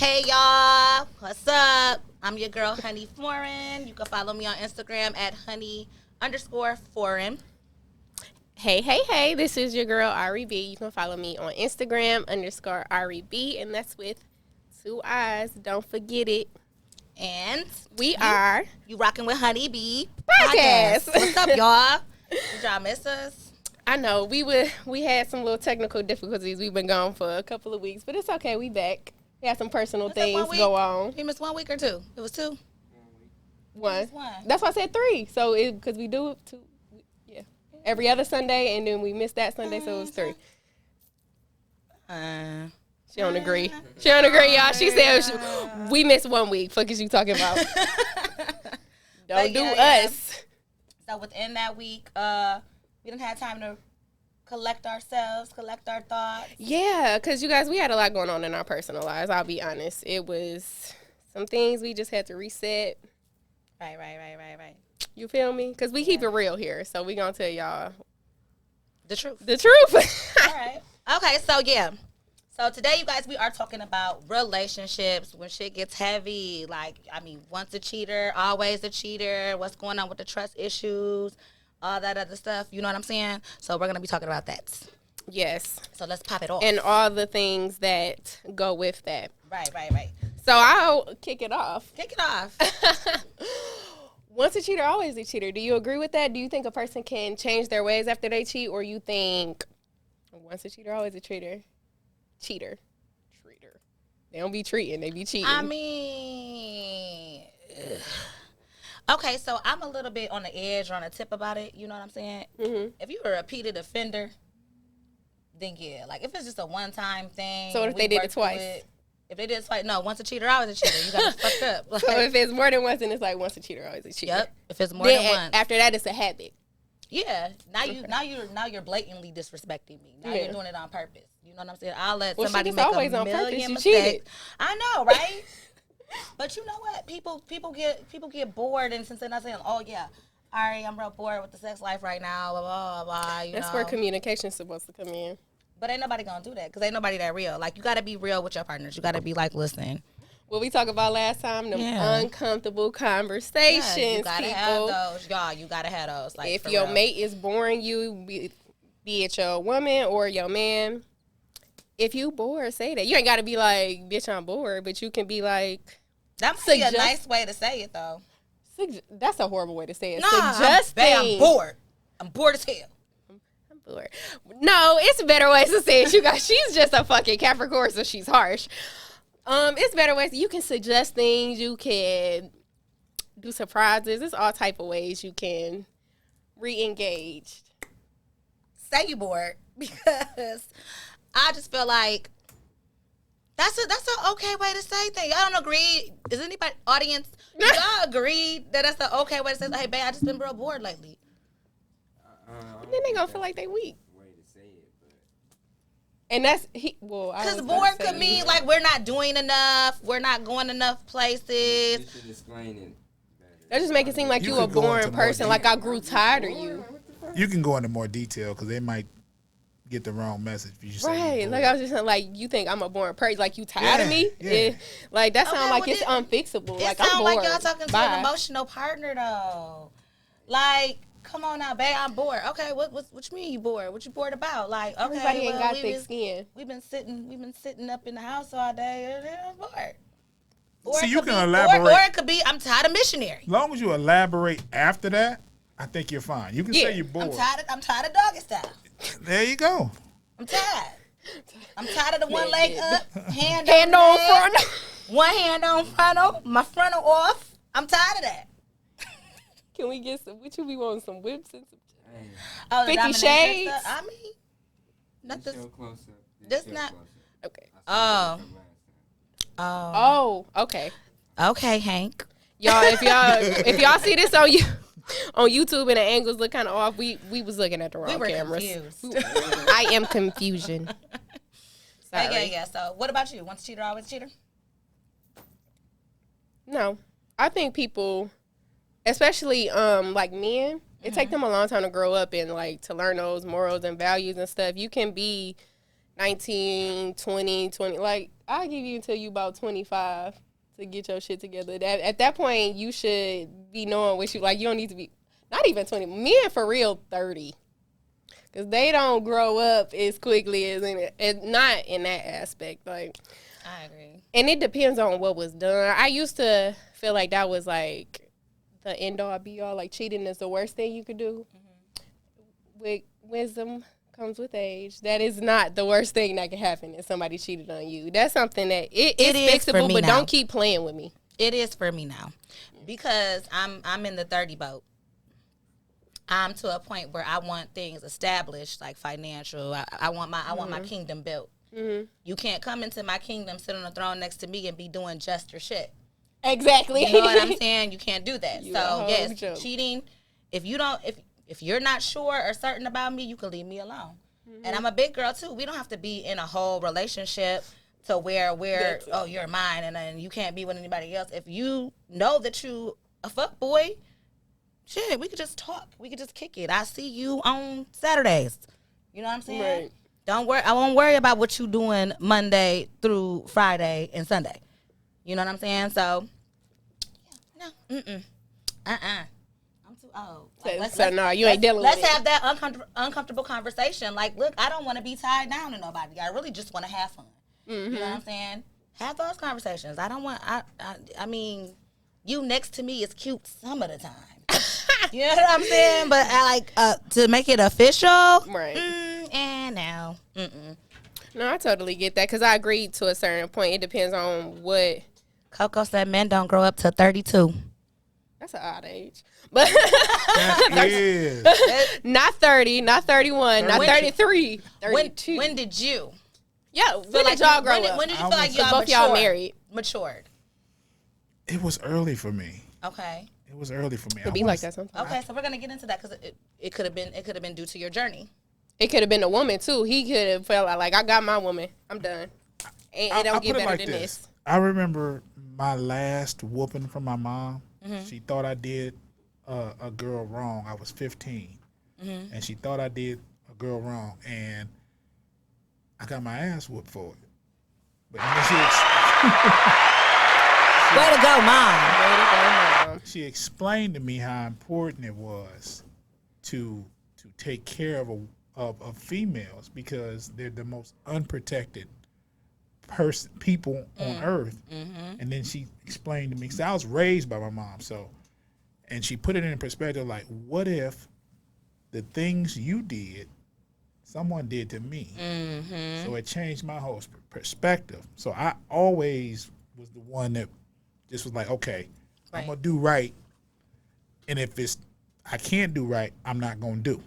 Hey y'all, what's up? I'm your girl Honey Foreign. You can follow me on Instagram at honey_foreign. Hey, this is your girl Ari B. You can follow me on Instagram _Ari B, and that's with 2 eyes. Don't forget it. And We are you rocking with Honey B Podcast. What's up, y'all? Did y'all miss us? I know we had some little technical difficulties. We've been gone for a couple of weeks, but it's okay. We back. We had some personal Was it things 1 week? go on. We missed 1 week or two? It was 2. One. One. That's why I said 3. So because we do it every other Sunday, and then we missed that Sunday, so it was 3. She don't agree. She don't agree, y'all. She said we missed 1 week. Fuck is you talking about? Don't do us. So within that week, we didn't have time to collect ourselves, collect our thoughts. Yeah, because you guys, we had a lot going on in our personal lives. I'll be honest. It was some things we just had to reset. Right. You feel me? Because we keep it real here, so we gonna tell y'all the truth. The truth. All right. Okay, so yeah. So today, you guys, we are talking about relationships when shit gets heavy. Like, I mean, once a cheater, always a cheater. What's going on with the trust issues, all that other stuff. You know what I'm saying? So we're gonna be talking about that. Yes. So let's pop it off. And all the things that go with that. Right. So I'll kick it off. Kick it off. Once a cheater, always a cheater. Do you agree with that? Do you think a person can change their ways after they cheat, or you think once a cheater, always a cheater? Treater. They don't be treating, they be cheating. I mean, okay, so I'm a little bit on the edge or on the tip about it. You know what I'm saying? Mm-hmm. If you're a repeated offender, then yeah. Like, if it's just a one-time thing. So what if they did it twice? If they did it twice, no, once a cheater, always a cheater. You got to fucked up. Like, so if it's more than once, then it's like once a cheater, always a cheater. Yep. If it's more than once. After that, it's a habit. Yeah. Now you're blatantly disrespecting me. Now you're doing it on purpose. You know what I'm saying? I'll let somebody make always a on million purpose. You mistakes. cheated. I know, right? But you know what? People get bored, and since they're not saying, "Oh yeah, Ari, I'm real bored with the sex life right now," blah blah blah. That's where communication's supposed to come in. But ain't nobody gonna do that because ain't nobody that real. Like, you gotta be real with your partners. You gotta be like, listen. What we talked about last time, them uncomfortable conversations. Yeah, you gotta have those, y'all. You gotta have those. Like, if your mate is boring you, be it your woman or your man, if you bored, say that. You ain't gotta be like, bitch, I'm bored, but you can be like, that might be a nice way to say it, though. That's a horrible way to say it. Nah, Suggesting. I'm bored. I'm bored as hell. No, it's better ways to say it. You guys, she's just a fucking Capricorn, so she's harsh. It's better ways. You can suggest things. You can do surprises. There's all type of ways you can re-engage. Say you bored, because I just feel like that's an okay way to say things. I don't agree. Is anybody audience? Do y'all agree that that's the okay way to say, hey, babe, I just been real bored lately? Then they gonna feel like they weak. Way to say it, and that's because bored could mean like we're not doing enough, we're not going enough places. You should explain it. That just make it seem like you a boring person. Like I grew tired of you. You can go into more detail because they might get the wrong message. If you say right, like I was just saying, like you think I'm a boring person, like you tired of me. Yeah. Like that sounds like it's unfixable. Like I'm bored. Like y'all talking to an emotional partner though. Like, come on now, babe, I'm bored. Okay, what you mean you bored? What you bored about? Like, okay, everybody ain't got thick skin. We've been sitting up in the house all day and I'm bored. See, you can elaborate. Or it could be, I'm tired of missionary. As long as you elaborate after that, I think you're fine. You can say you're bored. I'm tired of doggy style. There you go. I'm tired. I'm tired of the one leg up, hand on frontal. One hand on frontal, my frontal off. I'm tired of that. Can we get some? Would you be wanting some whips and some 50 Shades? I mean, nothing. This not. Okay. Oh, okay. Okay, Hank. Y'all, if y'all see this on YouTube and the angles look kind of off, we was looking at the wrong cameras. Confused. I am confusion. Sorry. Yeah. So, what about you? Once a cheater, always a cheater? No, I think people, especially like men, it take them a long time to grow up and like to learn those morals and values and stuff. You can be 19, 20, 20. Like, I'll give you until you about 25 to get your shit together. At that point, you should be knowing what you like. You don't need to be, not even 20. Men for real, 30. Because they don't grow up as quickly as not in that aspect. Like, I agree. and it depends on what was done. I used to feel like that was like the end all be all. Like, cheating is the worst thing you could do. With wisdom comes with age. That is not the worst thing that can happen if somebody cheated on you. That's something that it is fixable, but don't keep playing with me. It is for me now, because I'm in the 30 boat. I'm to a point where I want things established, like financial. I want my kingdom built. Mm-hmm. You can't come into my kingdom, sit on the throne next to me, and be doing just your shit. Exactly. You know what I'm saying? You can't do that. You So a whole yes, joke. cheating. If you're not sure or certain about me, you can leave me alone. Mm-hmm. And I'm a big girl too. We don't have to be in a whole relationship to where you're mine and then you can't be with anybody else. If you know that you a fuck boy, shit, we could just talk. We could just kick it. I see you on Saturdays. You know what I'm saying? Right. Don't worry. I won't worry about what you doing Monday through Friday and Sunday. You know what I'm saying? So, yeah, no, I'm too old. Like, no, you ain't dealing with it. Let's have that uncomfortable conversation. Like, look, I don't want to be tied down to nobody. I really just want to have fun. Mm-hmm. You know what I'm saying? Have those conversations. I don't want. I mean, you next to me is cute some of the time. You know what I'm saying? But I like to make it official. Right. And now, No, I totally get that because I agree to a certain point. It depends on what. Coco said men don't grow up to 32. That's an odd age. But That is. not 30, not 31, not When- 33, 32. When did you? Yeah, when feel did like y'all you- grow when up? When did you I feel like was- y'all both y'all matured? married. Matured. It was early for me. Okay. It was early for me. It be like that sometimes. Okay, so we're gonna get into that because it could have been due to your journey. It could have been a woman too. He could have felt like I got my woman. I'm done. And it don't get better than this. I remember my last whooping from my mom. Mm-hmm. She thought I did a girl wrong. I was 15, Mm-hmm. and she thought I did a girl wrong, and I got my ass whooped for it. But Way to go, mom. she explained to me how important it was to take care of females because they're the most unprotected people on earth. Mm-hmm. And then she explained to me, because I was raised by my mom, and she put it in perspective, like, what if the things you did, someone did to me? Mm-hmm. So it changed my whole perspective. So I always was the one that just was like, okay, Right. I'm going to do right. And if I can't do right, I'm not going to do.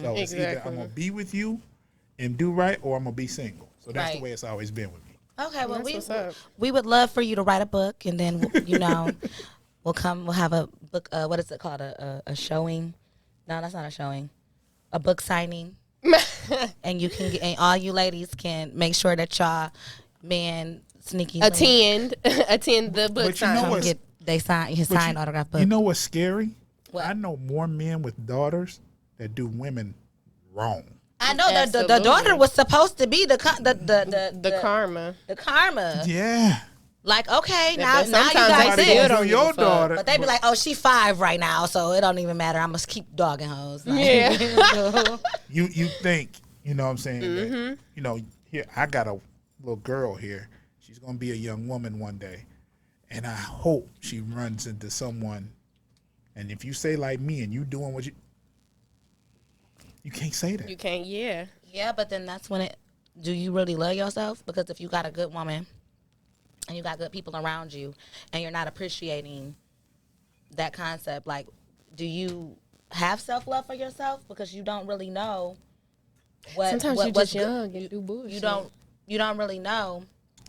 So it's either Exactly. I'm going to be with you and do right, or I'm going to be single. So that's the Right. way it's always been with me. Okay, well That's what's up. we would love for you to write a book, and then we'll have a book. What is it called? A showing? No, that's not a showing. A book signing, and you can and all you ladies can make sure that y'all men sneaky link. attend the book But you signing. know Come what's- get they sign his But signed autograph book. You know what's scary? What? I know more men with daughters that do women wrong. I know that the Absolutely. daughter was supposed to be the karma. the karma. Yeah. Like, okay, Yeah, now but you sometimes got they Somebody still this. gonna don't do give a your fuck. daughter. But they be like, oh, she 5 right now, so it don't even matter. I'm going to keep dogging hoes. Like, Yeah. you think, you know what I'm saying, Mm-hmm. that, you know, here, I got a little girl here. She's going to be a young woman one day. And I hope she runs into someone. And if you say like me and you doing what you can't say that. You can't, yeah. Yeah, but then that's when do you really love yourself? Because if you got a good woman and you got good people around you and you're not appreciating that concept, like, do you have self-love for yourself? Because you don't really know what Sometimes what, you're what's just good. young and do bullshit. You don't really know,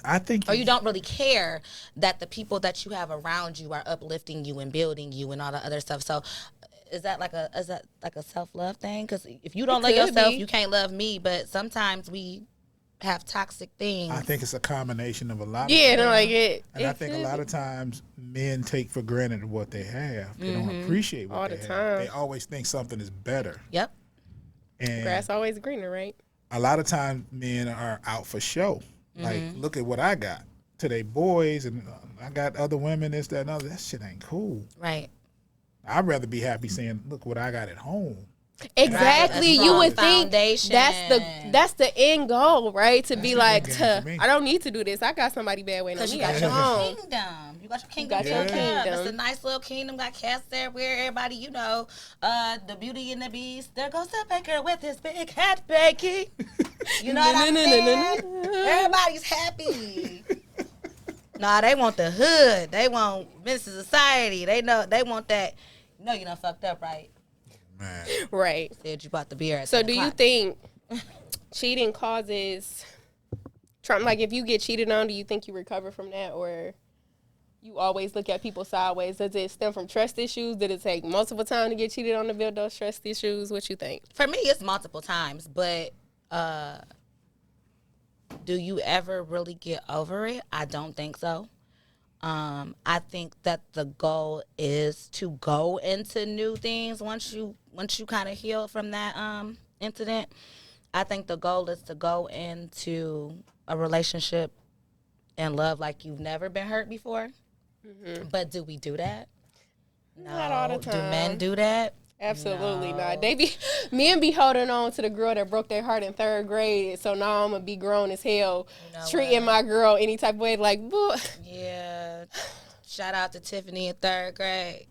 I think or you don't really care that the people that you have around you are uplifting you and building you and all the other stuff. So is that like a self-love thing? Because if you don't It love could yourself, be. you can't love me. But sometimes we have toxic things. I think it's a combination of a lot of Yeah, things. no, like it. And I think a lot of times men take for granted what they have. They don't appreciate what All they the have. time. They always think something is better. Yep. And Grass always greener, right? a lot of times men are out for show. Like, look at what I got to they boys, and I got other women, this, that, and other. That shit ain't cool. Right. I'd rather be happy saying, look what I got at home. Exactly. Right, a You would strong think foundation. that's the end goal, right? To be the like, end game for me. I don't need to do this. I got somebody bad waiting on Because you me got at your home. kingdom. You got your kingdom. got your taken care of. kingdom. It's a nice little kingdom. Got cats there where everybody, the Beauty and the Beast. There goes the baker with his big hat baking. You know what I'm saying? Everybody's happy. Nah, they want the hood. They want Mrs. Society. They know they want that. You know you done fucked up, right? Man. Right. Said you bought the beer at So 10 do you o'clock. think cheating causes trauma? Like, if you get cheated on, do you think you recover from that, or you always look at people sideways? Does it stem from trust issues? Did it take multiple times to get cheated on to build those trust issues? What you think? For me, it's multiple times, but do you ever really get over it? I don't think so. I think that the goal is to go into new things once you kind of heal from that incident. I think the goal is to go into a relationship and love like you've never been hurt before. But do we do that? No. Not all the Do time. men do that? Absolutely not. Men be holding on to the girl that broke their heart in 3rd grade. So now I'm gonna be grown as hell, You know treating my girl any type of way. Like, boo. Yeah. Shout out to Tiffany in 3rd grade.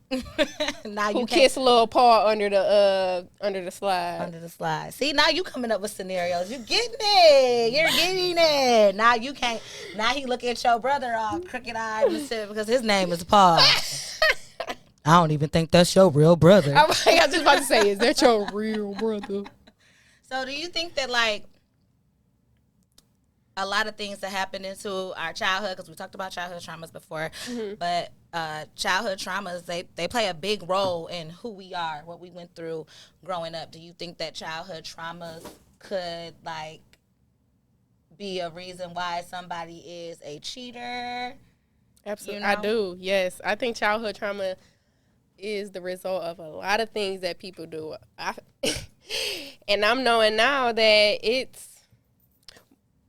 Now Who you kiss Lil Paul under the slide? under the slide. See, now you coming up with scenarios. You getting it. You're getting it. Now you can't. Now he look at your brother all crooked eyed and shit because his name is Paul. I don't even think that's your real brother. I was just about to say, is that your real brother? So do you think that, like, a lot of things that happen into our childhood, because we talked about childhood traumas before, but childhood traumas, they play a big role in who we are, what we went through growing up. Do you think that childhood traumas could, like, be a reason why somebody is a cheater? Absolutely. You know? I do, yes. I think childhood trauma is the result of a lot of things that people do. And I'm knowing now that it's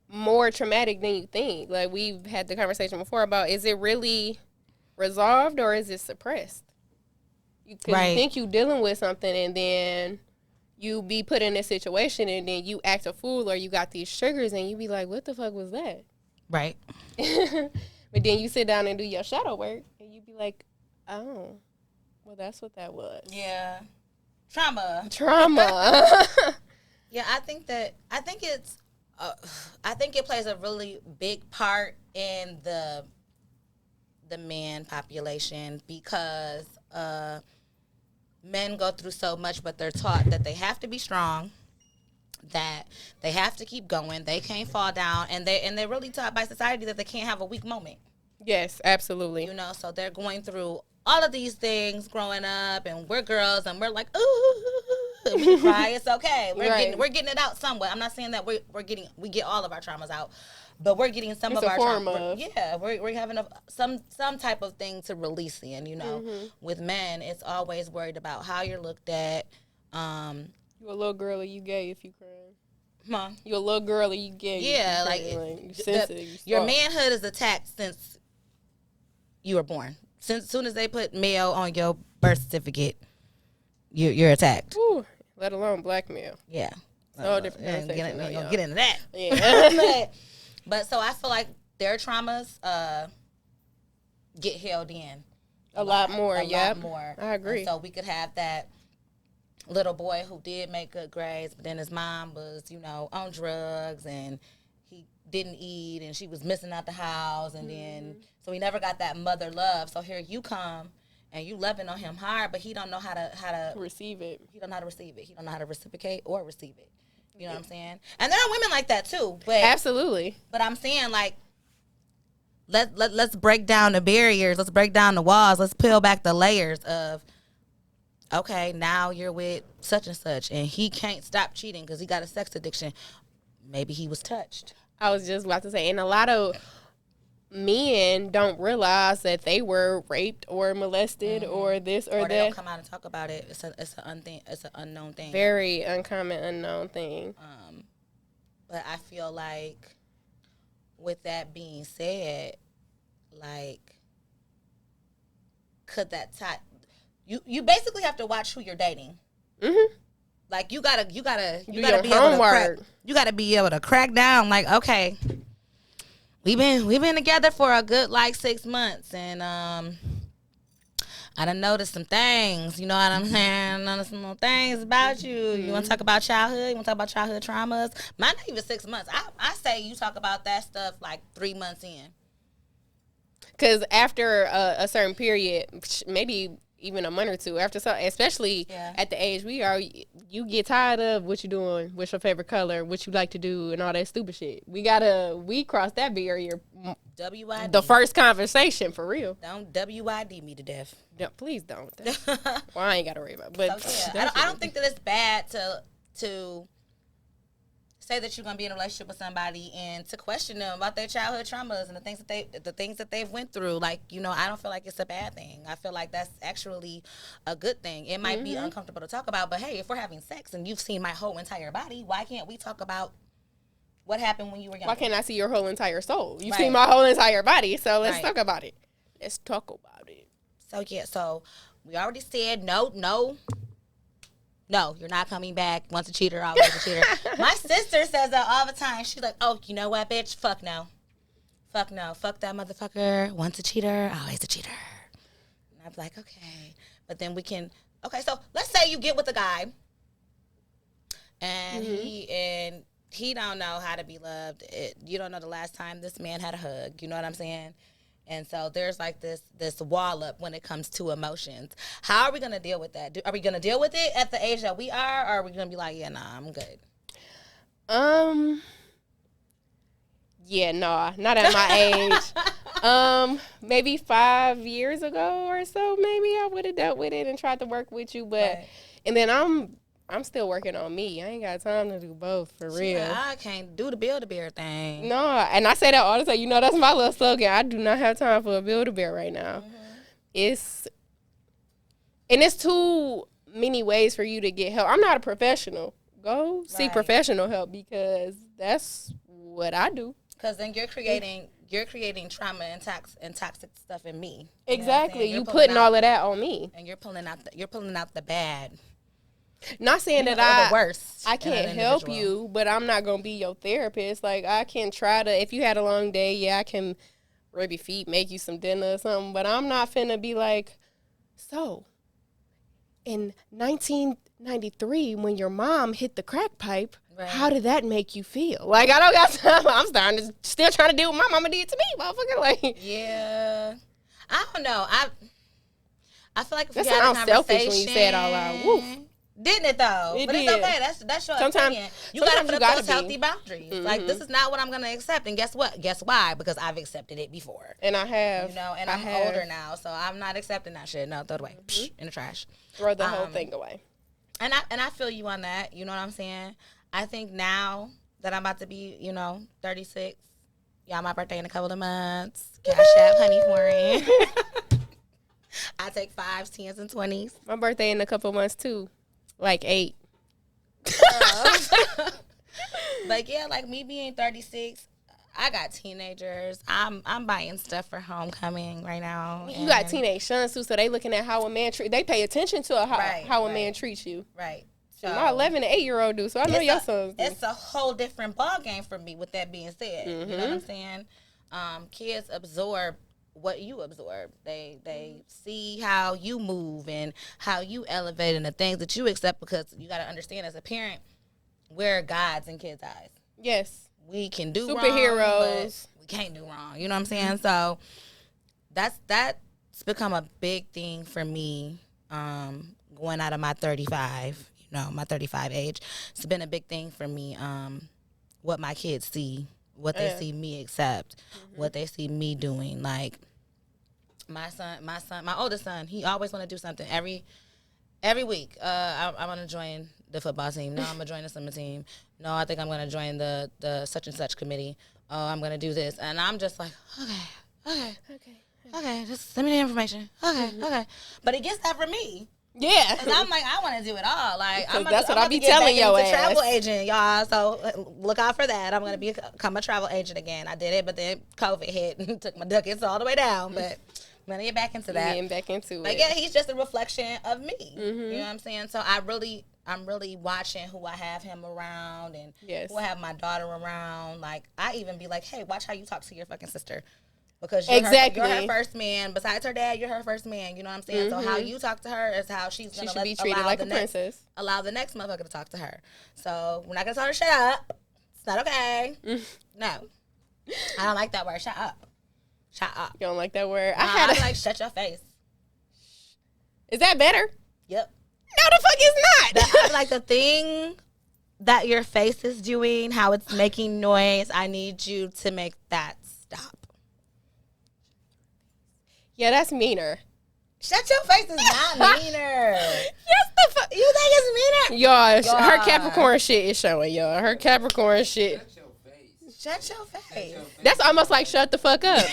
more traumatic than you think. Like, we've had the conversation before about, is it really resolved or is it suppressed? Because Right. you think you dealing with something and then you be put in a situation and then you act a fool or you got these triggers and you be like, what the fuck was that? Right. But then you sit down and do your shadow work and you be like, oh, well, that's what that was. Yeah. Trauma. Trauma. Yeah, I think it plays a really big part in the man population because men go through so much, but they're taught that they have to be strong, that they have to keep going, they can't fall down, and they're really taught by society that they can't have a weak moment. Yes, absolutely. You know, so they're going through all of these things growing up, and we're girls, and we're like, ooh, we cry, it's okay. We're getting it out somewhat. I'm not saying that we get all of our traumas out, but we're getting some It's of a our form traumas. of. Yeah, we're having some type of thing to release in. You know, with men, it's always worried about how you're looked at. You a little girl or you gay if you crying. Huh? You a little girl or you gay. Yeah, if like, you crying. You sensitive, you your soft. manhood is attacked since you were born. Since soon as they put male on your birth certificate, you're attacked. Whew, let alone blackmail. Yeah. So different Yeah, conversation, though, y'all. get into that. Yeah. but so I feel like their traumas get held in A lot more, a yeah. lot more. I agree. And so we could have that little boy who did make good grades, but then his mom was, on drugs and he didn't eat and she was missing out the house, and then so he never got that mother love. So here you come and you loving on him hard, but he don't know how to Receive it. he don't know how to receive it. He don't know how to reciprocate or receive it. You know what I'm saying? And there are women like that too. But Absolutely. but I'm saying, like, let's break down the barriers. Let's break down the walls. Let's peel back the layers of, okay, now you're with such and such, and he can't stop cheating because he got a sex addiction. Maybe he was touched. I was just about to say, and a lot of men don't realize that they were raped or molested or this or Or they that. don't come out and talk about it. It's an unknown thing. Very uncommon, unknown thing. But I feel like, with that being said, like, could that you basically have to watch who you're dating. Mm-hmm. Like, you gotta be your able to homework. crack. You gotta be able to crack down. Like, okay, we've been together for a good like 6 months, and I done noticed some things. You know what I'm saying? I noticed some little things about you. You want to talk about childhood? You want to talk about childhood traumas? Mine not even 6 months. I say you talk about that stuff like 3 months in. Because after a certain period, maybe even a month or two, after so, especially at the age we are, you get tired of what you doing, what's your favorite color, what you like to do, and all that stupid shit. We crossed that barrier. WID. The first conversation, for real. Don't WID me to death. No, please don't. Well, I ain't got to worry about it. But So, yeah, I don't think that it's bad to say that you're gonna be in a relationship with somebody and to question them about their childhood traumas and the things that they've went through. Like, you know, I don't feel like it's a bad thing. I feel like that's actually a good thing. It might be uncomfortable to talk about, but hey, if we're having sex and you've seen my whole entire body, why can't we talk about what happened when you were young? Why can't I see your whole entire soul? You've Right. seen my whole entire body, so let's Right. talk about it. Let's talk about it. So yeah, so we already said no, you're not coming back. Once a cheater, always a cheater. My sister says that all the time. She's like, oh, you know what, bitch? Fuck no. Fuck no. Fuck that motherfucker. Once a cheater, always a cheater. And I'm like, okay. But then okay, so let's say you get with a guy and he don't know how to be loved. You don't know the last time this man had a hug. You know what I'm saying? And so there's like this wall up when it comes to emotions. How are we going to deal with that? Are we going to deal with it at the age that we are, or are we going to be like, yeah, nah, I'm good? Yeah, nah, not at my age. Maybe 5 years ago or so, maybe I would have dealt with it and tried to work with you, but Right. and then I'm still working on me. I ain't got time to do both, for real. I can't do the Build-A-Bear thing. No, and I say that all the time. You know, that's my little slogan. I do not have time for a Build-A-Bear right now. It's too many ways for you to get help. I'm not a professional. Go seek Right. professional help because that's what I do. Because then you're creating trauma and toxic stuff in me. You know what I'm Exactly. saying? You You're putting all out, of that on me. and you're pulling out the bad. Not saying Or that the worst. I in can't an help individual. you, but I'm not gonna be your therapist. Like, I can try to, if you had a long day, yeah, I can rub your feet, make you some dinner or something. But I'm not finna be like, so in 1993, when your mom hit the crack pipe, Right. how did that make you feel? Like, I don't got time. I'm still trying to do what my mama did to me, motherfucker. Like, Yeah, I don't know. I feel like if that we had a sounds selfish when you say it out loud. Woof. Didn't it though? It But did. it's okay. That's your Sometimes- opinion. You gotta sometimes put you up gotta those be. healthy boundaries. Like, this is not what I'm gonna accept. And guess what? Guess why? Because I've accepted it before. and I have, You know, and I I'm have. older now, so I'm not accepting that shit. No, throw it away. Psh, in the trash. Throw the whole thing away. And I feel you on that. You know what I'm saying? I think now that I'm about to be, 36. Yeah, my birthday in a couple of months. Cash App honey for me. I take 5s, 10s, and 20s. My birthday in a couple months too, like 8. But yeah, like me being 36, I got teenagers. I'm buying stuff for homecoming right now. You got and- teenage sons too, so they looking at how a man treat. They pay attention to how a man treats you. Right. So My 11 and 8-year-old do, so I know it's your a- sons do. It's a whole different ball game for me. With that being said, you know what I'm Mm-hmm. saying? Kids absorb what you absorb. They see how you move and how you elevate and the things that you accept, because you got to understand, as a parent, we're gods in kids' eyes. Yes. We can do Superheroes. wrong, but we can't do wrong. You know what I'm saying? So that's become a big thing for me. Going out of my 35, my 35 age, it's been a big thing for me. What my kids see, what they see me accept, what they see me doing. Like my oldest son, he always want to do something every week. I want to join the football team. No, I'm gonna join the summer team. No, I think I'm gonna join the such and such committee. Oh, I'm gonna do this, and I'm just like, okay, just send me the information. Okay. But he gets that from me. Yeah. Cause I'm like, I want to do it all. Like, Because I'm that's what I about be to get telling back your into ass. travel agent, y'all. So look out for that. I'm gonna become a travel agent again. I did it, but then COVID hit and took my ducats all the way down. But I'm gonna get back into that. Getting back into But it. yeah, he's just a reflection of me. Mm-hmm. You know what I'm saying? So I'm really watching who I have him around and Yes. who I have my daughter around. Like, I even be like, hey, watch how you talk to your fucking sister. Because you're Exactly. her first man. Besides her dad, you're her first man. You know what I'm saying? So how you talk to her is how she's She gonna should be treated like a princess. allow the next motherfucker to talk to her. So we're not gonna tell her shut up. It's not okay. No, I don't like that word. Shut up. Shut up. You don't like that word? I'm like, shut your face. Is that better? Yep. No, the fuck is not. Like the thing that your face is doing, how it's making noise. I need you to make that stop. Yeah, that's meaner. Shut your face is not meaner. Yes, the fuck. You think it's meaner? Y'all, her God. Capricorn shit is showing, y'all. Her Capricorn shit. Shut your face. Shut your face. That's almost like shut the fuck up.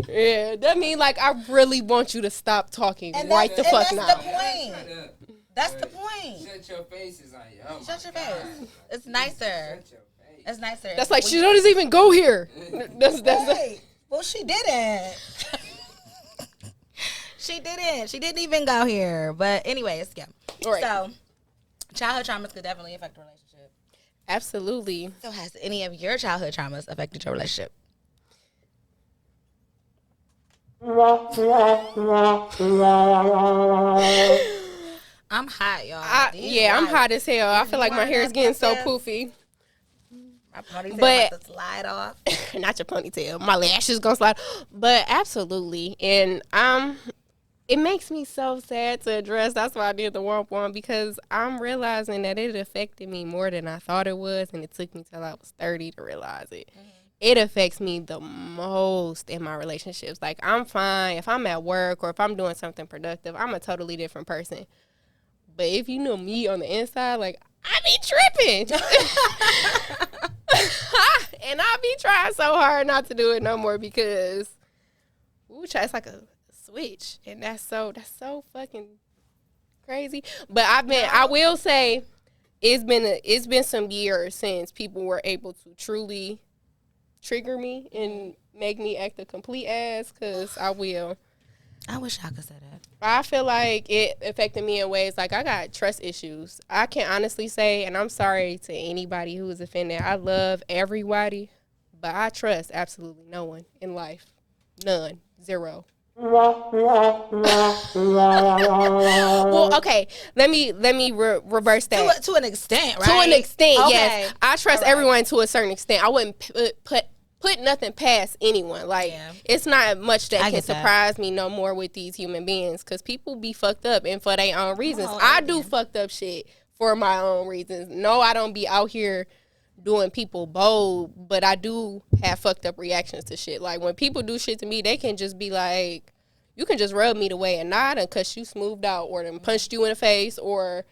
Yeah, that mean like I really want you to stop talking And right the that's- fuck and now. that's the point. That's the point. Shut your face is like, oh Shut your my God. face. It's nicer. Shut your face. It's nicer. That's like she doesn't even go here. That's Wait. Well, she didn't. She didn't. She didn't even go here. But anyways, yeah. All right. So, childhood traumas could definitely affect a relationship. Absolutely. So, has any of your childhood traumas affected your relationship? I'm hot, y'all. I'm hot as hell. I feel like my hair is getting so Yes. poofy. My ponytail But- about to slide off. Not your ponytail. My lashes gonna slide. But absolutely. And it makes me so sad to address. That's why I did the womp womp, because I'm realizing that it affected me more than I thought it was, and it took me till I was 30 to realize it. It affects me the most in my relationships. Like, I'm fine if I'm at work or if I'm doing something productive. I'm a totally different person. But if you know me on the inside, like, I be tripping. And I be trying so hard not to do it no more because, it's like a switch, and that's so fucking crazy. But I will say, it's been some years since people were able to truly trigger me and make me act a complete ass. Cause I wish I could say that. I feel like it affected me in ways like I got trust issues. I can honestly say, and I'm sorry to anybody who is offended, I love everybody, but I trust absolutely no one in life. None. Zero. Well, okay. Let me reverse that. To an extent, right? To an extent, Okay. yes. I trust All right. everyone to a certain extent. I wouldn't put nothing past anyone. Like, Yeah. it's not much that I can get that. surprise me no more with these human beings, because people be fucked up and for their own reasons. Oh, I amen. do fucked up shit for my own reasons. No, I don't be out here doing people bold, but I do have fucked up reactions to shit. Like, when people do shit to me, they can just be like, you can just rub me the way and nod and cuss you smoothed out, or then punched you in the face, or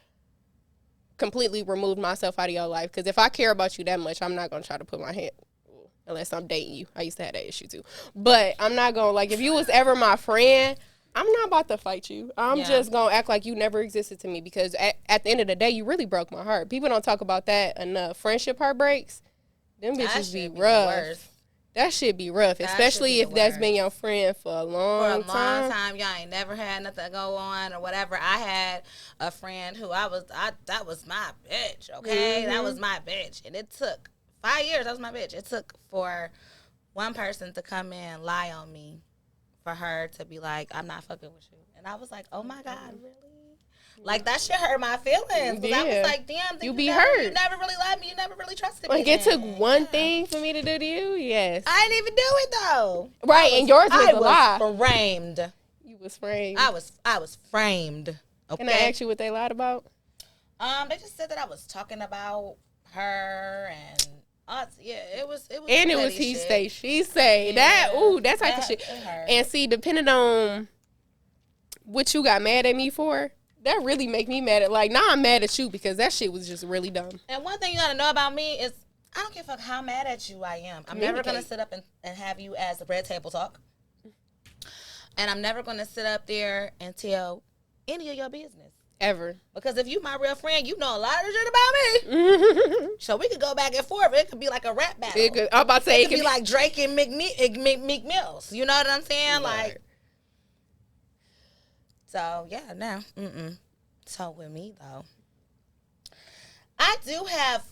completely removed myself out of your life. Because if I care about you that much, I'm not going to try to put my hand, unless I'm dating you. I used to have that issue too. But I'm not going to, like, if you was ever my friend, I'm not about to fight you. I'm Yeah. just going to act like you never existed to me, because at the end of the day, you really broke my heart. People don't talk about that enough. Friendship heartbreaks, them That bitches be shit rough. the worst. That shit be rough, That especially should if be the that's been worst. your friend for a For a long long time. time, y'all ain't never had nothing go on or whatever. I had a friend who that was my bitch, okay? That was my bitch. And it took 5 years, that was my bitch. It took for one person to come in, lie on me, for her to be like, I'm not fucking with you. And I was like, oh my God, really? Like, that shit hurt my feelings. 'Cause I Yeah. was like, damn, You you be never, hurt. You never really loved me. You never really trusted me. Like, it took then. one Yeah. thing for me to do to you? Yes. I didn't even do it though. Right, and yours was I a lie. was framed. You was framed. I was framed. Okay. Can I ask you what they lied about? They just said that I was talking about her and us. Yeah, it was. And it was petty he shit. say, she say. Yeah, That type of that- shit. it hurt. And see, depending on what you got mad at me for, that really make me mad at, like, now I'm mad at you because that shit was just really dumb. And one thing you gotta know about me is I don't give a fuck how mad at you I am. I'm never gonna Communicate. sit up and have you as a red table talk. And I'm never gonna sit up there and tell any of your business. Ever. Because if you my real friend, you know a lot of shit about me. So we could go back and forth. It could be like a rap battle. I'm about to say it could be like Drake and Meek Mills. You know what I'm saying? Right. Like, so yeah, no. So with me though, I do have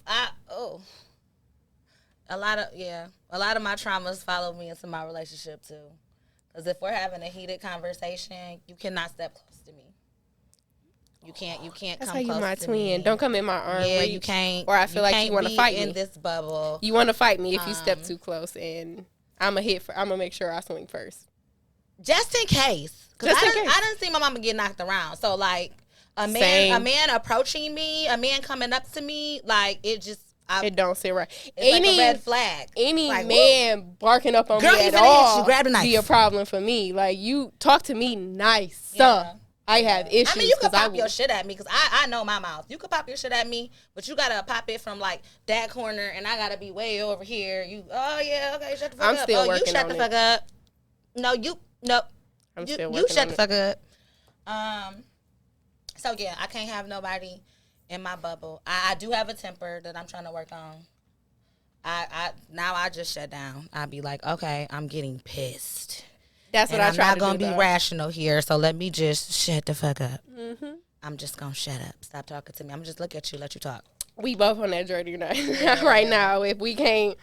a lot of my traumas follow me into my relationship too. Because if we're having a heated conversation, you cannot step close to me. You can't That's come how you close my to twin. me. Don't come in my arm. Yeah, reach, you can't. Or I feel like you want to fight in me. this bubble. You want to fight me if you step too close, and I'm gonna make sure I swing first. Just in case. Because I didn't see my mama get knocked around. So like a man approaching me, a man coming up to me, like it don't sit right. It's like a red flag. Any like, man barking up on girl, me at all you grab a knife. be a problem for me. Like, you talk to me nice. Yeah. I have issues. I mean, you can pop your shit at me because I know my mouth. You can pop your shit at me, but you got to pop it from like that corner and I got to be way over here. Okay, shut the fuck up. I'm still working you shut on the it. fuck up. No. I'm still working You shut on the it. fuck up. So yeah, I can't have nobody in my bubble. I do have a temper that I'm trying to work on. I just shut down. I'd be like, okay, I'm getting pissed. That's what and I try I'm to not gonna do, be though. rational here, so let me just shut the fuck up. Mm-hmm. I'm just gonna shut up. Stop talking to me. I'm gonna just look at you, let you talk. We both on that journey right now. If we can't,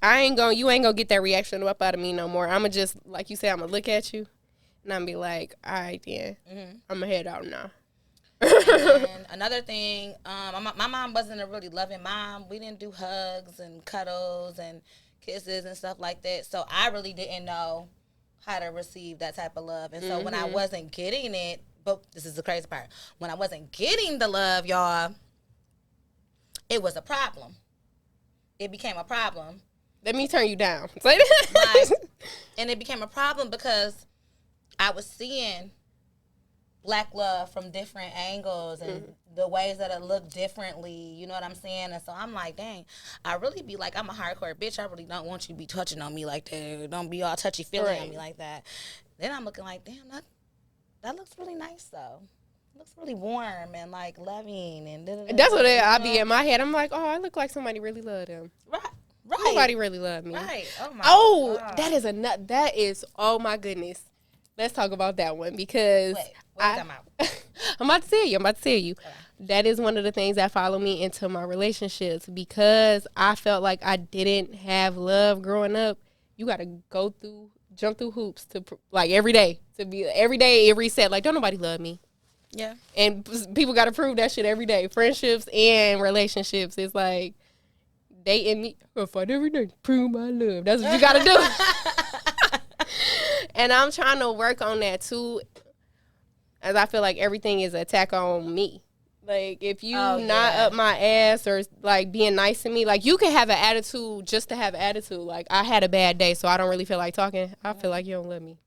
you ain't gonna get that reaction up out of me no more. I'm gonna just, like you said, I'm gonna look at you and I'm gonna be like, all right, then. I'm gonna head out now. And another thing, my mom wasn't a really loving mom. We didn't do hugs and cuddles and kisses and stuff like that. So I really didn't know how to receive that type of love. And so when I wasn't getting it, but this is the crazy part, when I wasn't getting the love, y'all, it was a problem. It became a problem. Let me turn you down. And it became a problem because I was seeing black love from different angles and the ways that it looked differently, you know what I'm saying? And so I'm like, dang, I really be like, I'm a hardcore bitch. I really don't want you to be touching on me like that. Don't be all touchy-feely on me like that. Then I'm looking like, damn, that looks really nice, though. It looks really warm and, like, loving. And that's what I be in my head. I'm like, oh, I look like somebody really love them. Right. Somebody really love me. Right. Oh, my God. That is, oh, my goodness. Let's talk about that one because I'm about to tell you. Okay. That is one of the things that follow me into my relationships because I felt like I didn't have love growing up. You got to jump through hoops to like every day it reset. Like, don't nobody love me. Yeah. And people got to prove that shit every day. Friendships and relationships. It's like dating me. I fight every day. Prove my love. That's what you got to do. And I'm trying to work on that too, as I feel like everything is an attack on me. Like, if you not up my ass or, like, being nice to me, like, you can have an attitude just to have an attitude. Like, I had a bad day, so I don't really feel like talking. I feel like you don't love me.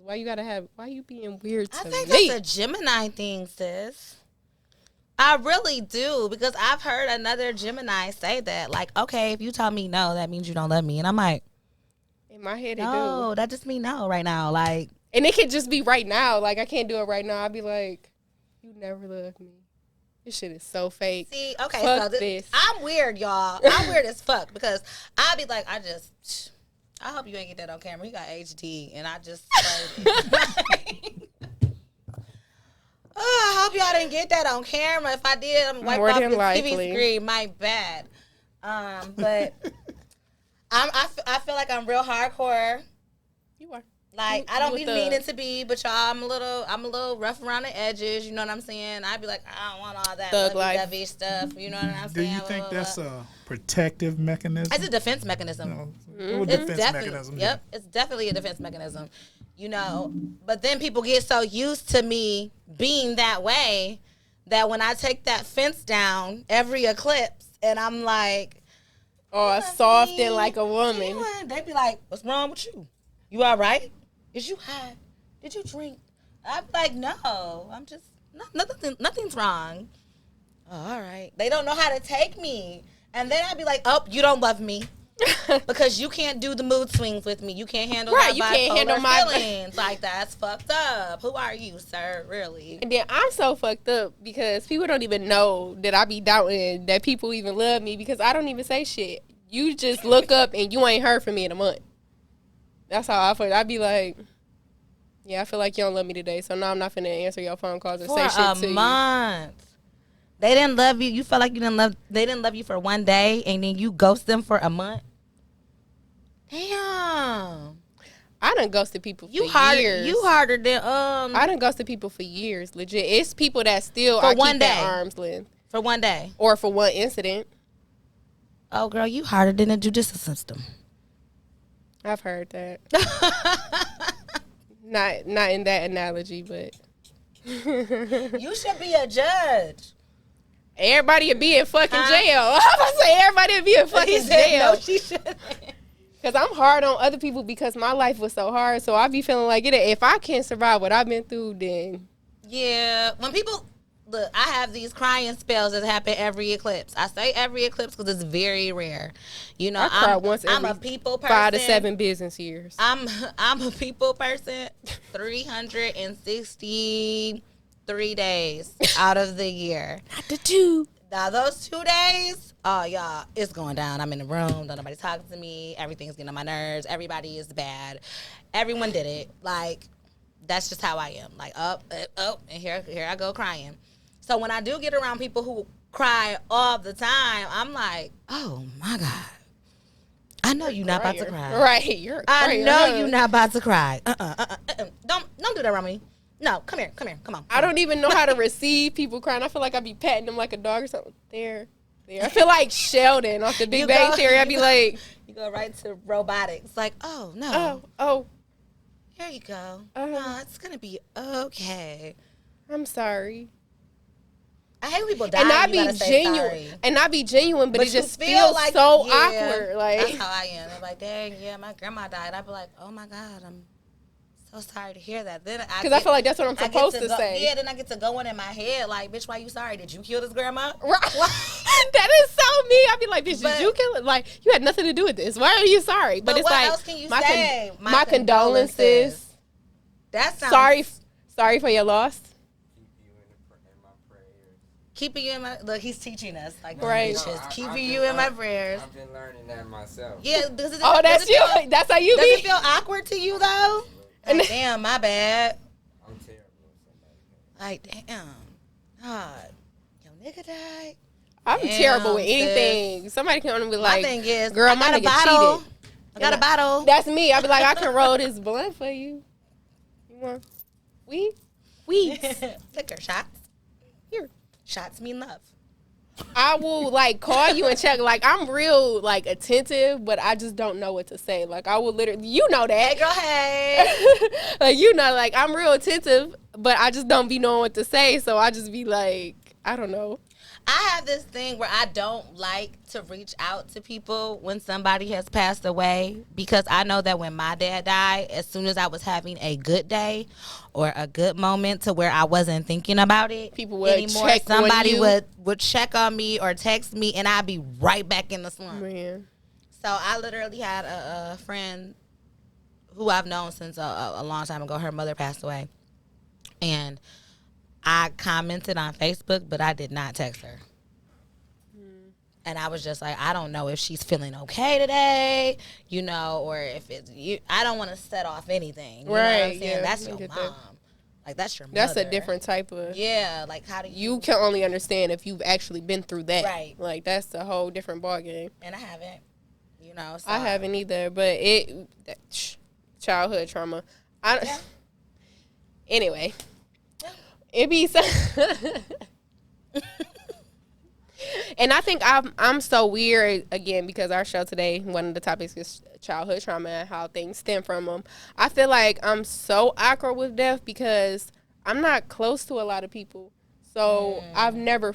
Why you being weird to me? I think that's a Gemini thing, sis. I really do, because I've heard another Gemini say that. Like, okay, if you tell me no, that means you don't love me. And I'm like, in my head, no, that just mean no right now. Like, and it could just be right now. Like, I can't do it right now. I'd be like, you never loved me. This shit is so fake. See, okay, fuck so this. I'm weird, y'all. I'm weird as fuck because I'll be like, I hope you ain't get that on camera. He got HD, and I just I hope y'all didn't get that on camera. If I did, I'm wiping off the TV screen. My bad. But I feel like I'm real hardcore. You are. Like, I don't be meaning to be, but y'all, I'm a little rough around the edges. You know what I'm saying? I'd be like, I don't want all that lovey-dovey stuff. You know what I'm saying? Do you think that's a protective mechanism? It's a defense mechanism. Yep, it's definitely a defense mechanism. You know, but then people get so used to me being that way that when I take that fence down every eclipse, and I'm like, oh, soft and like a woman. They be like, what's wrong with you? You all right? Is you high? Did you drink? I'm like, no. I'm just, nothing's wrong. Oh, all right. They don't know how to take me. And then I'd be like, oh, you don't love me. Because you can't do the mood swings with me. You can't handle Right, my you can't handle bipolar my- feelings. Like, that's fucked up. Who are you, sir? Really? And then I'm so fucked up because people don't even know that I be doubting that people even love me because I don't even say shit. You just look up and you ain't heard from me in a month. That's how I feel. I be like, yeah, I feel like you don't love me today, so now I'm not finna answer your phone calls or For say shit to a you. month. They didn't love you. You felt like they didn't love you for one day, and then you ghost them for a month. Damn. I done ghosted people You for harder. years. You harder than I done ghosted people for years, legit. It's people that still For I one keep day. at arm's length. for one day. Or for one incident. Oh, girl, you harder than the judicial system. I've heard that. Not in that analogy, but You should be a judge. everybody would be in fucking Huh? jail. I was gonna say everybody would be in He fucking said, jail. no, she shouldn't. Cause I'm hard on other people because my life was so hard. So I be feeling like if I can't survive what I've been through, then Yeah, when people look, I have these crying spells that happen every eclipse. I say every eclipse because it's very rare. You know, I cry once I'm a every people person. 5 to 7 business years. I'm a people person. 363 days out of the year. Not the two. Now those 2 days, oh y'all, it's going down. I'm in the room. Don't nobody talking to me. Everything's getting on my nerves. Everybody is bad. Everyone did it. Like, that's just how I am. Like, up, and here I go crying. So when I do get around people who cry all the time, I'm like, oh my God. I know you're not about to cry. Right, you're a I crier, know huh? you're not about to cry. Don't do that around me. No, come here, come on. I don't even know how to receive people crying. I feel like I be patting them like a dog or something. There. I feel like Sheldon off the Big You Bang go- Theory. I be like, You go right to robotics. Like, oh no. oh, Here you go. Uh-huh. No, it's gonna be okay. I'm sorry. I hate when people die. And I you be gotta say genuine. sorry. And I be genuine, but it you just feels so awkward. Like, that's how I am. I'm like, dang, yeah, my grandma died. I'd be like, oh my God, I'm so sorry to hear that. Then because I feel like that's what I'm I get supposed to go, say. Yeah, then I get to go in my head like, bitch, why you sorry? Did you kill this grandma? Right. That is so me. I be like, bitch, But- did you kill it? Like, you had nothing to do with this. Why are you sorry? But it's what like, else can you my say? my condolences. That sounds Sorry for your loss. Keep you in Keeping you in my prayers. my look, he's teaching us like Right. bitches. I've Keeping been you in my learning- prayers. I've been learning that myself. Yeah, does it, Oh, does that's it you. feel- That's how you Does be. it feel awkward to you though? And- Like, damn, my bad. I'm terrible with somebody. Like, damn, God, your nigga died. I'm Damn, terrible with sis. anything. Somebody can only be like, my thing is, girl, I my got a nigga bottle. cheated. I got a bottle. That's me. I be like, I can roll this blunt for you. You want weed? Weed. Liquor shots. Here. Shots mean love. I will like call you and check. Like, I'm real like attentive, but I just don't know what to say. Like, I will literally, you know Hey, that. girl, hey. Like, you know, like I'm real attentive, but I just don't be knowing what to say. So I just be like, I don't know. I have this thing where I don't like to reach out to people when somebody has passed away because I know that when my dad died, as soon as I was having a good day or a good moment to where I wasn't thinking about it People would anymore, check on somebody you. would check on me or text me and I'd be right back in the slump. Man. So I literally had a friend who I've known since a long time ago. Her mother passed away. And I commented on Facebook, but I did not text her. And I was just like, I don't know if she's feeling okay today, you know, or if it's you. I don't want to set off anything. You know what I'm Right, saying? yeah, That's I your get mom. that. Like, that's your mother. That's a different type of. Yeah, like, how do You can only understand if you've actually been through that. Right. Like, that's a whole different ballgame. And I haven't, you know. So. I haven't either, but childhood trauma. Yeah. Anyway, Yeah. it be so. And I think I'm so weird again because our show today, one of the topics is childhood trauma and how things stem from them. I feel like I'm so awkward with death because I'm not close to a lot of people, so I've never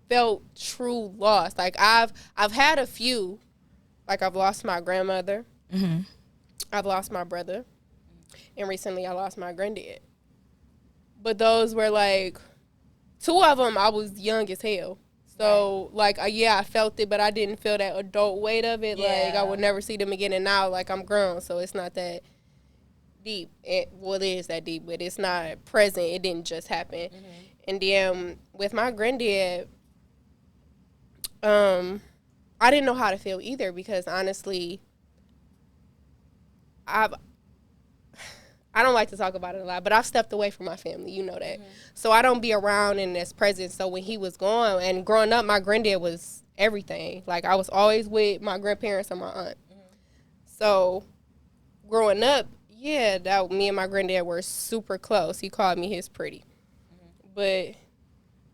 felt true loss. Like I've had a few, like I've lost my grandmother, I've lost my brother, and recently I lost my granddad. But those were like 2 of them I was young as hell. So, like, yeah, I felt it, but I didn't feel that adult weight of it. Like, Yeah. I would never see them again. And now, like, I'm grown, so it's not that deep. It is that deep, but it's not present. It didn't just happen. And then with my granddad, I didn't know how to feel either because, honestly, I don't like to talk about it a lot, but I've stepped away from my family. You know that. So I don't be around in this present. So when he was gone and growing up, my granddad was everything. Like, I was always with my grandparents and my aunt. So growing up, yeah, that me and my granddad were super close. He called me his pretty. But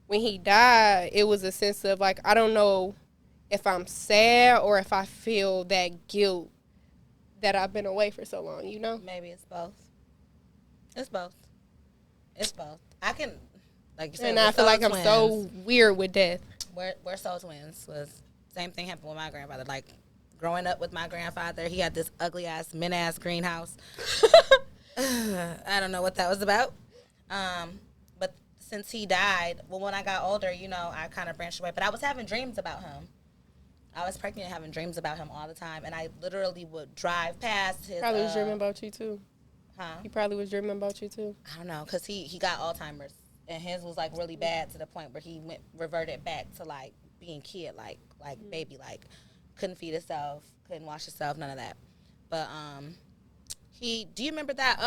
when he died, it was a sense of, like, I don't know if I'm sad or if I feel that guilt that I've been away for so long, you know? Maybe it's both. It's both. It's both. I can, like you said, And I feel like I'm so weird with death. We're soul twins. Was same thing happened with my grandfather. Like, growing up with my grandfather, he had this ugly ass mint-ass greenhouse. I don't know what that was about. But since he died, well, when I got older, you know, I kind of branched away. But I was having dreams about him. I was pregnant and having dreams about him all the time. And I literally would drive past his... Probably was dreaming about you, too. Huh? He probably was dreaming about you, too. I don't know, because he got Alzheimer's. And his was, like, really bad to the point where he reverted back to, like, being kid, like baby, like, couldn't feed himself, couldn't wash himself, none of that. But, do you remember that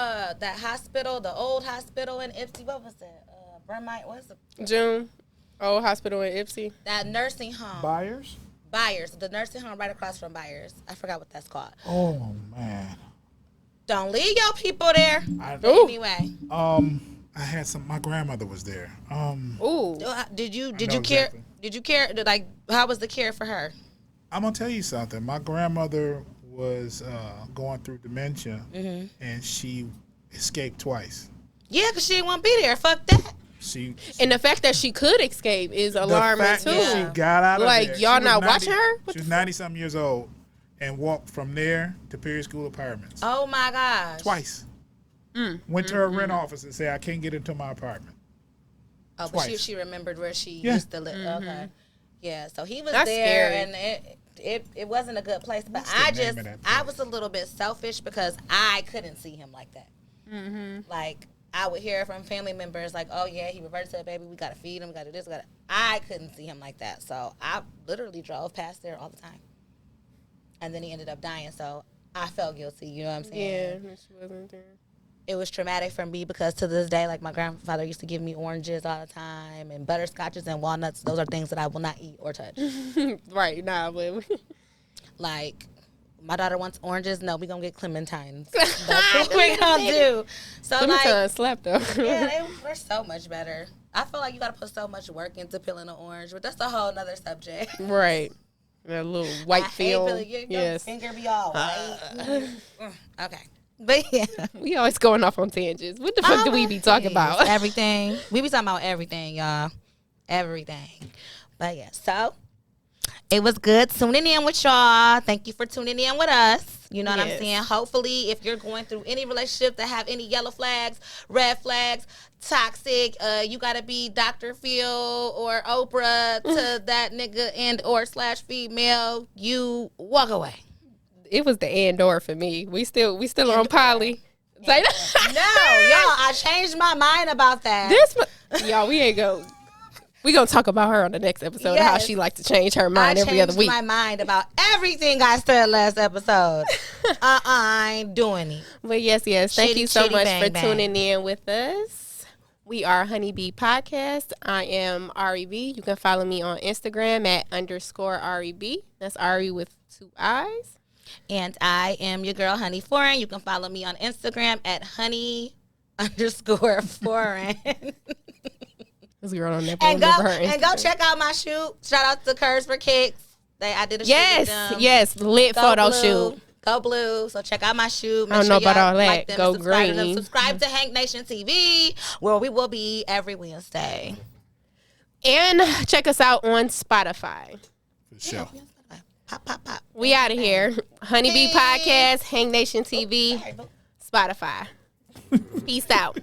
hospital, the old hospital in Ipsy? What was it? Brumite, what's it? June, old hospital in Ipsy. That nursing home. Byers, the nursing home right across from Byers. I forgot what that's called. Oh man. Don't leave your people there. Anyway. I had my grandmother was there. Ooh. Did you know care? exactly. Did you care? Like, how was the care for her? I'm gonna tell you something. My grandmother was going through dementia, and she escaped twice. Yeah, because she didn't want to be there. Fuck that. And the fact that she could escape is alarming, too. She got out of like, there. y'all She was not 90 watching her? She was 90-something years old and walked from there to Perry School Apartments. Oh, my gosh. Twice. Went to her rent office and said, I can't get into my apartment. Oh, Twice. but she remembered where she Yeah. used to live. Okay. Yeah, so he was That's there, scary. and it wasn't a good place. But What's the name of that I place? was a little bit selfish because I couldn't see him like that. Like, I would hear from family members like, oh, yeah, he reverted to a baby. We got to feed him. We got to do this. I couldn't see him like that. So I literally drove past there all the time. And then he ended up dying. So I felt guilty. You know what I'm saying? Yeah, she wasn't there. It was traumatic for me because to this day, like, my grandfather used to give me oranges all the time and butterscotches and walnuts. Those are things that I will not eat or touch. Right, nah, but... Like, my daughter wants oranges. No, we gonna get clementines. That's what we gonna do. So, like, slept, though. yeah, they're so much better. I feel like you gotta put so much work into peeling an orange, but that's a whole nother subject. Right. That little white I hate film. feeling your Yes. finger be all white. Okay. But yeah. We always going off on tangents. What the fuck do we be talking about? Everything. We be talking about everything, y'all. Everything. But yeah, so it was good tuning in with y'all. Thank you for tuning in with us. You know what I'm Yes. saying? Hopefully, if you're going through any relationship that have any yellow flags, red flags, toxic, you gotta be Dr. Phil or Oprah to that nigga and or / female, you walk away. It was the and or for me. We still on Polly. Say No, y'all, I changed my mind about that. y'all, we ain't go. We gonna talk about her on the next episode. How Yes. she like to change her mind every other week. I changed my mind about everything I said last episode. I ain't doing it. But yes. Thank Chitty, you so chitty, much bang, for bang. tuning in with us. We are Honeybee Podcast. I am Ari B. You can follow me on Instagram at _REB. That's Ari with 2 eyes. And I am your girl, Honey Foreign. You can follow me on Instagram at honey_foreign. This girl don't never and remember her go Instagram. check out my shoot. Shout out to Curves for Kicks. I did a shoot with them. Yes, lit Go photo blue. shoot. Go blue. So check out my shoot. I don't know about y'all all that. like them, Go subscribe to them. green. Subscribe to Hank Nation TV, where we will be every Wednesday. And check us out on Spotify. For sure. Pop, pop, pop. We out of here. Honeybee Podcast, Hang Nation TV, Spotify. Peace out.